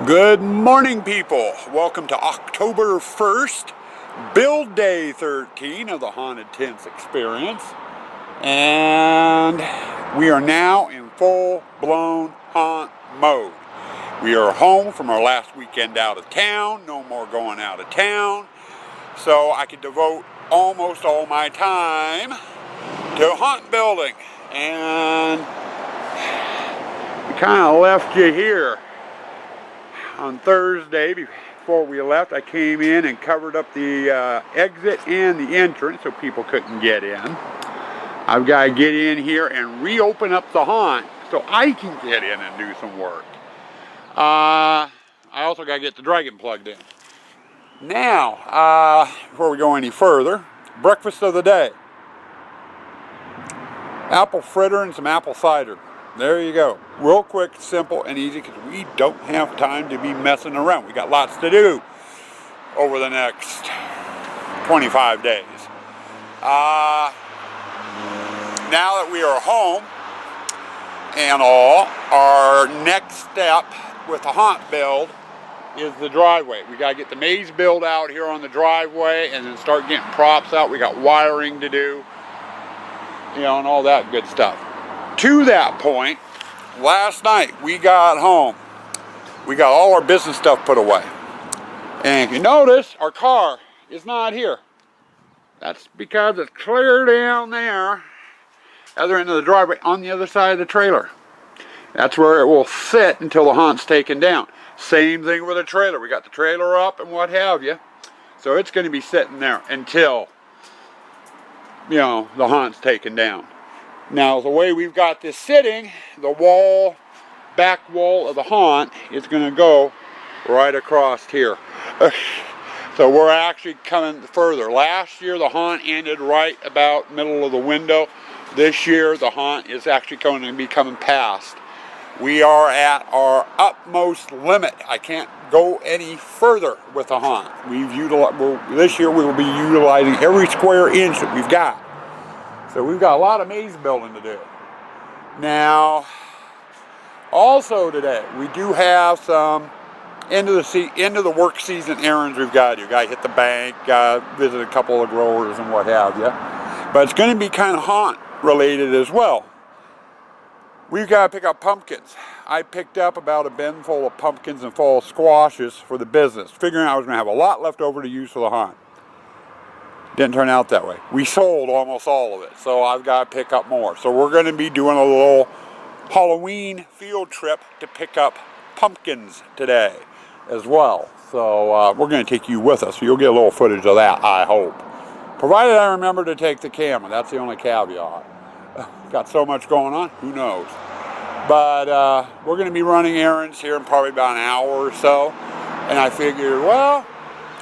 Good morning, people. Welcome to October 1st, build day 13 of the Haunted Tents Experience. And we are now in full-blown haunt mode. We are home from our last weekend out of town. No more going out of town. So I could devote almost all my time to haunt building. And we kind of left you here. On Thursday, before we left, I came in and covered up the exit and the entrance so people couldn't get in. I've got to get in here and reopen up the haunt so I can get in and do some work. I also got to get the dragon plugged in. Now, before we go any further, breakfast of the day. Apple fritter and some apple cider. There you go. Real quick, simple, and easy because we don't have time to be messing around. We got lots to do over the next 25 days. Now that we are home and all, our next step with the haunt build is the driveway. We got to get the maze build out here on the driveway and then start getting props out. We got wiring to do, and all that good stuff. To that point, last night we got home. We got all our business stuff put away. And if you notice, our car is not here. That's because it's clear down there, other end of the driveway, on the other side of the trailer. That's where it will sit until the haunt's taken down. Same thing with the trailer. We got the trailer up and what have you. So it's going to be sitting there until, the haunt's taken down. Now, the way we've got this sitting, the back wall of the haunt is going to go right across here. So we're actually coming further. Last year, the haunt ended right about middle of the window. This year, the haunt is actually going to be coming past. We are at our utmost limit. I can't go any further with the haunt. This year, we will be utilizing every square inch that we've got. So we've got a lot of maze building to do. Now, also today, we do have some end of the work season errands we've got to do. Got to hit the bank, visit a couple of growers and what have you. But it's going to be kind of haunt related as well. We've got to pick up pumpkins. I picked up about a bin full of pumpkins and fall squashes for the business, figuring I was going to have a lot left over to use for the haunt. Didn't turn out that way. We sold almost all of it, so I've got to pick up more. So we're going to be doing a little Halloween field trip to pick up pumpkins today as well. So we're going to take you with us, so you'll get a little footage of that, I hope. Provided I remember to take the camera. That's the only caveat. Got so much going on, who knows. But we're going to be running errands here in probably about an hour or so. And I figured, well,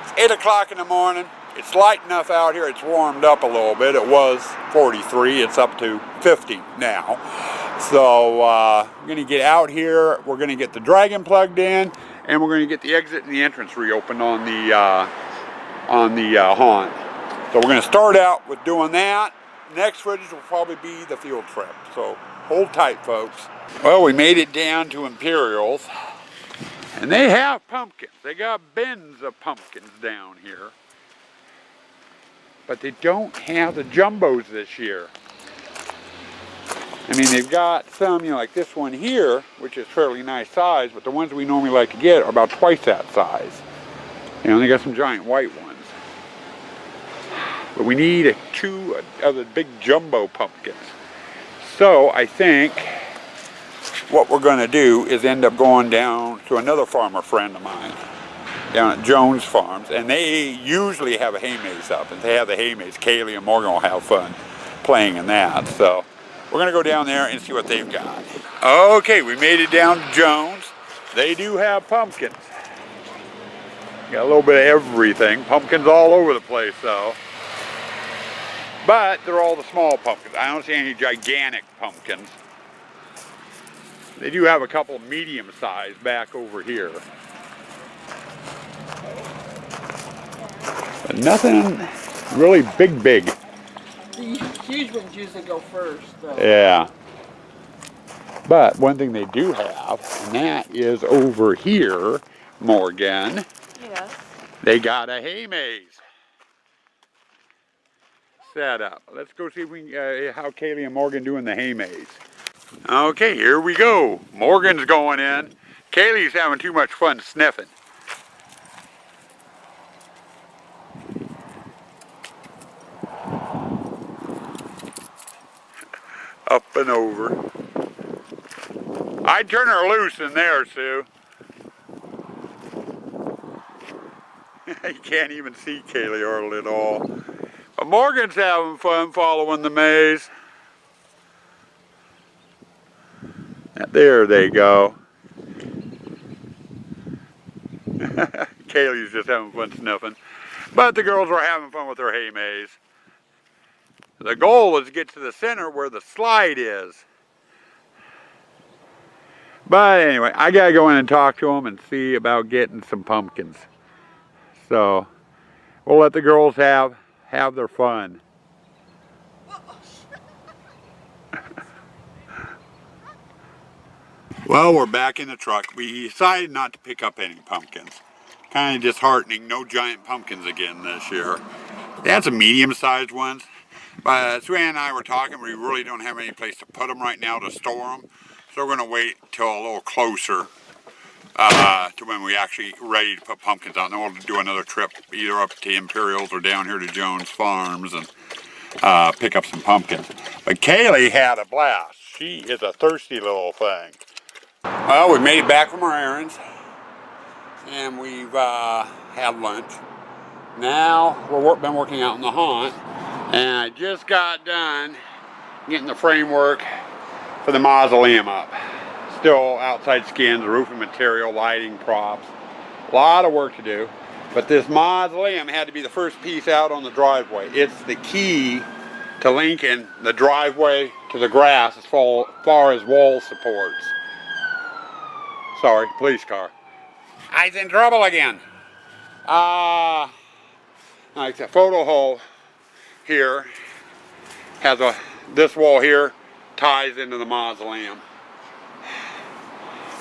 it's 8 o'clock in the morning. It's light enough out here, it's warmed up a little bit. It was 43, it's up to 50 now. So we're going to get out here, we're going to get the dragon plugged in, and we're going to get the exit and the entrance reopened on the haunt. So we're going to start out with doing that. Next footage will probably be the field trip. So hold tight, folks. Well, we made it down to Imperials, and they have pumpkins. They got bins of pumpkins down here. But they don't have the jumbos this year. I mean, they've got some, like this one here, which is fairly nice size, but the ones we normally like to get are about twice that size. They got some giant white ones. But we need two of the big jumbo pumpkins. So I think what we're going to do is end up going down to another farmer friend of mine, down at Jones Farms, and they usually have a hay maze up. If they have the hay maze, Kaylee and Morgan will have fun playing in that. So we're going to go down there and see what they've got. Okay, we made it down to Jones. They do have pumpkins. Got a little bit of everything. Pumpkins all over the place, though. But they're all the small pumpkins. I don't see any gigantic pumpkins. They do have a couple medium sized back over here. But nothing really big. The huge ones usually go first, though. Yeah. But one thing they do have, and that is over here, Morgan. Yes. They got a hay maze set up. Let's go see if we can, how Kaylee and Morgan doing the hay maze. Okay, here we go. Morgan's going in. Kaylee's having too much fun sniffing. Up and over. I'd turn her loose in there, Sue. You can't even see Kaylee hardly at all. But Morgan's having fun following the maze. There they go. Kaylee's just having fun sniffing. But the girls are having fun with their hay maze. The goal is to get to the center where the slide is. But anyway, I gotta go in and talk to them and see about getting some pumpkins. So we'll let the girls have their fun. Well, we're back in the truck. We decided not to pick up any pumpkins. Kind of disheartening, no giant pumpkins again this year. They had some medium-sized ones, but Sue and I were talking, we really don't have any place to put them right now to store them. So we're going to wait till a little closer to when we actually ready to put pumpkins out. And then we'll do another trip either up to Imperials or down here to Jones Farms and pick up some pumpkins. But Kaylee had a blast. She is a thirsty little thing. Well, we made it back from our errands and we've had lunch. Now we've been working out in the haunt, and I just got done getting the framework for the mausoleum up. Still outside skins, roofing material, lighting, props. A lot of work to do, but this mausoleum had to be the first piece out on the driveway. It's the key to linking the driveway to the grass as far as wall supports. Sorry, police car. I was in trouble again. Like the photo hole here has this wall here ties into the mausoleum.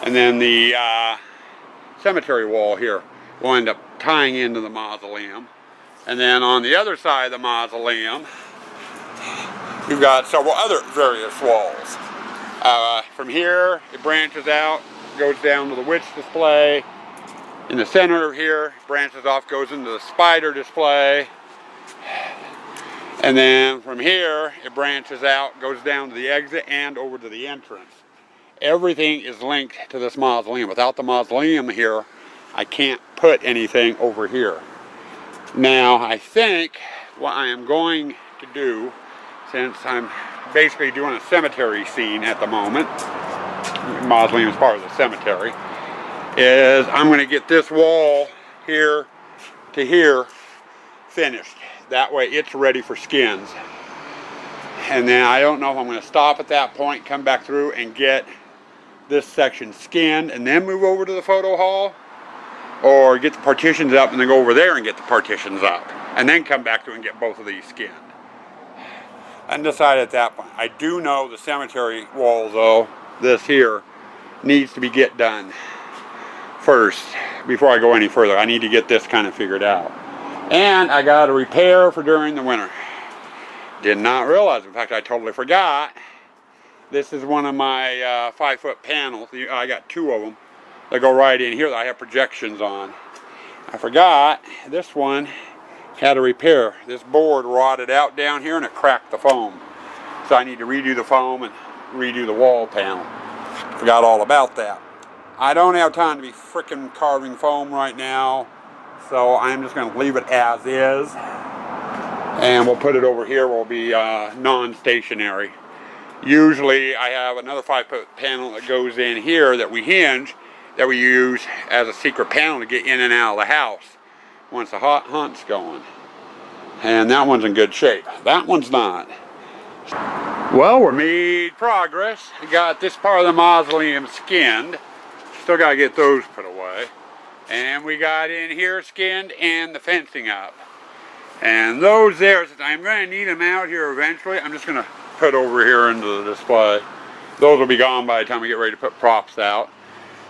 And then the cemetery wall here will end up tying into the mausoleum. And then on the other side of the mausoleum, you've got several other various walls. From here, it branches out, goes down to the witch display. In the center here, branches off, goes into the spider display. And then from here, it branches out, goes down to the exit and over to the entrance. Everything is linked to this mausoleum. Without the mausoleum here, I can't put anything over here. Now, I think what I am going to do, since I'm basically doing a cemetery scene at the moment, the mausoleum is part of the cemetery, is I'm going to get this wall here to here finished. That way it's ready for skins. And then I don't know if I'm going to stop at that point, come back through and get this section skinned and then move over to the photo hall, or get the partitions up and then go over there and get the partitions up and then come back through and get both of these skinned. Undecided at that point. I do know the cemetery wall though, this here, needs to be get done first before I go any further. I need to get this kind of figured out. And I got a repair for during the winter. Did not realize, in fact I totally forgot. This is one of my 5-foot panels. I got 2 of them that go right in here that I have projections on. I forgot this one had a repair. This board rotted out down here and it cracked the foam. So I need to redo the foam and redo the wall panel. Forgot all about that. I don't have time to be frickin' carving foam right now, so I'm just going to leave it as is, and we'll put it over here where it'll be non-stationary. Usually I have another 5-foot panel that goes in here that we hinge, that we use as a secret panel to get in and out of the house once the hunt's going. And that one's in good shape. That one's not. Well, we made progress. We got this part of the mausoleum skinned. Still got to get those put away. And we got in here skinned and the fencing up. And those there, since I'm going to need them out here eventually, I'm just going to put over here into the display. Those will be gone by the time we get ready to put props out.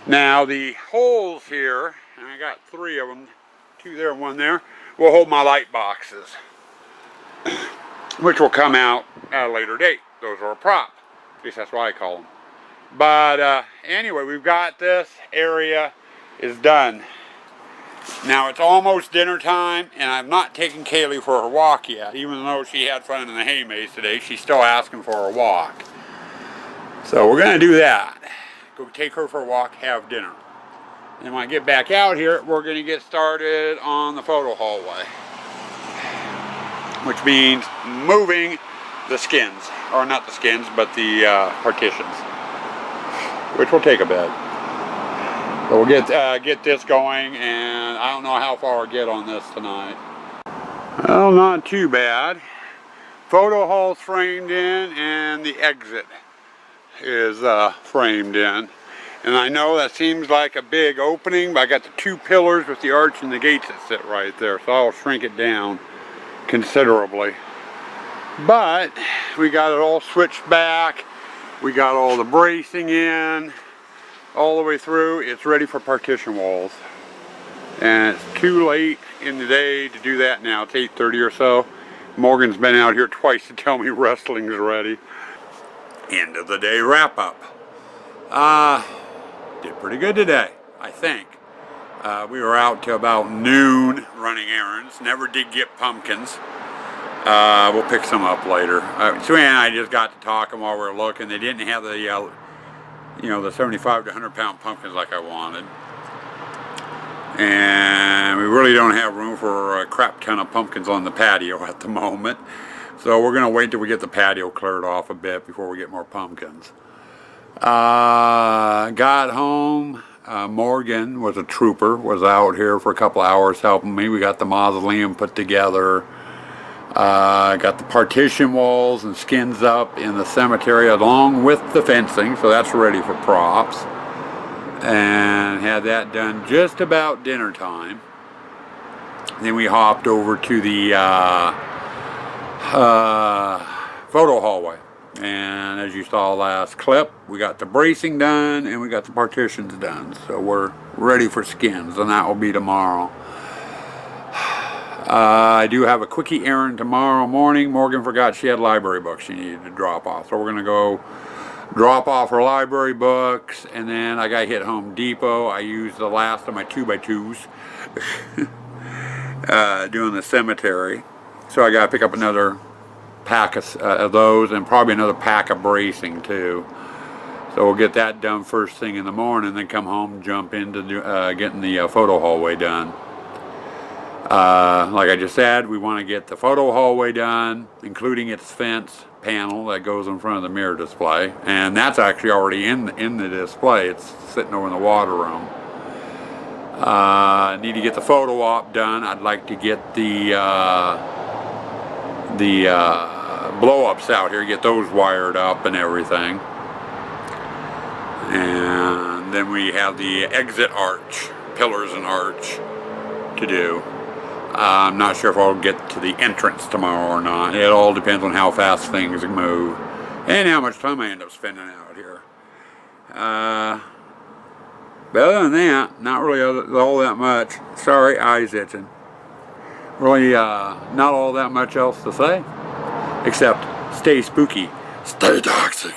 Now the holes here, I got 3 of them, 2 there and 1 there, will hold my light boxes, which will come out at a later date. Those are a prop. At least that's what I call them. But anyway, we've got this area is done. Now it's almost dinner time, and I've not taken Kaylee for her walk yet. Even though she had fun in the hay maze today, she's still asking for a walk. So we're going to do that. Go take her for a walk, have dinner. And when I get back out here, we're going to get started on the photo hallway. Which means moving the skins. Or not the skins, but the partitions. Which will take a bit. So we'll get this going, and I don't know how far I'll get on this tonight. Well, not too bad. Photo hall's framed in, and the exit is framed in. And I know that seems like a big opening, but I got the 2 pillars with the arch and the gates that sit right there, so I'll shrink it down considerably. But we got it all switched back. We got all the bracing in all the way through. It's ready for partition walls. And it's too late in the day to do that now. It's 8:30 or so. Morgan's been out here twice to tell me wrestling's ready. End of the day wrap up. Did pretty good today, I think. We were out till about noon running errands. Never did get pumpkins. We'll pick some up later. Sue and I just got to talking while we were looking. They didn't have the, you know, the 75 to 100 pound pumpkins like I wanted. And we really don't have room for a crap ton of pumpkins on the patio at the moment. So we're going to wait till we get the patio cleared off a bit before we get more pumpkins. Got home. Morgan was a trooper, was out here for a couple hours helping me. We got the mausoleum put together. Got the partition walls and skins up in the cemetery along with the fencing, so that's ready for props. And had that done just about dinner time. Then we hopped over to the photo hallway. And as you saw last clip, we got the bracing done and we got the partitions done. So we're ready for skins, and that will be tomorrow. I do have a quickie errand tomorrow morning. Morgan forgot she had library books she needed to drop off. So we're going to go drop off her library books, and then I got to hit Home Depot. I used the last of my 2x2s doing the cemetery. So I got to pick up another pack of those, and probably another pack of bracing too. So we'll get that done first thing in the morning, then come home and jump into getting the photo hallway done. Like I just said, we want to get the photo hallway done, including its fence panel that goes in front of the mirror display, and that's actually already in the display. It's sitting over in the water room. Need to get the photo op done. I'd like to get the blow-ups out here, get those wired up and everything. And then we have the exit arch, pillars and arch to do. I'm not sure if I'll get to the entrance tomorrow or not. It all depends on how fast things move and how much time I end up spending out here. But other than that, not really all that much. Sorry, eyes itching. Really not all that much else to say, except stay spooky, stay toxic.